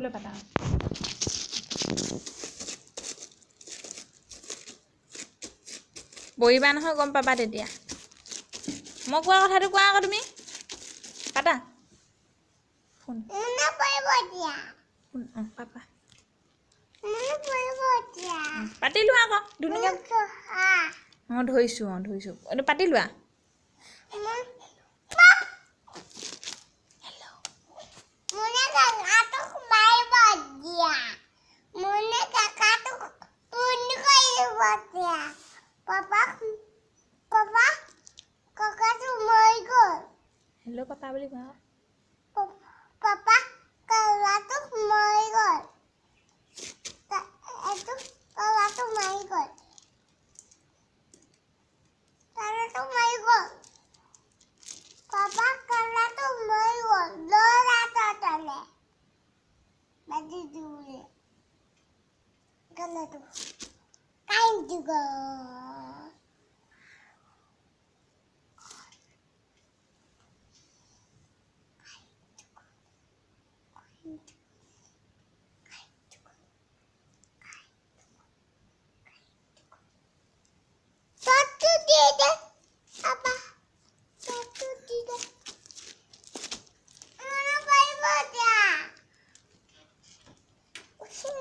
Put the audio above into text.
ভালদৰে পাতা বহিবা নহয় গম পাবা তেতিয়া মই কোৱা কথাটো কোৱা আকৌ তুমি পাতা ফোন পাপা পাতি লোৱা আকৌ ধুনীয়াকৈ মই ধৰিছোঁ এইটো পাতি লোৱা হেল্ল' পাপা বুলি কোৱা Papa, kalau tuh my god. Itu kalau tuh my god. Kalau tuh my god. Papa, kalau tuh my god. Dora totale. Bagi dulu. Kalau tuh. Kain juga. Thank you.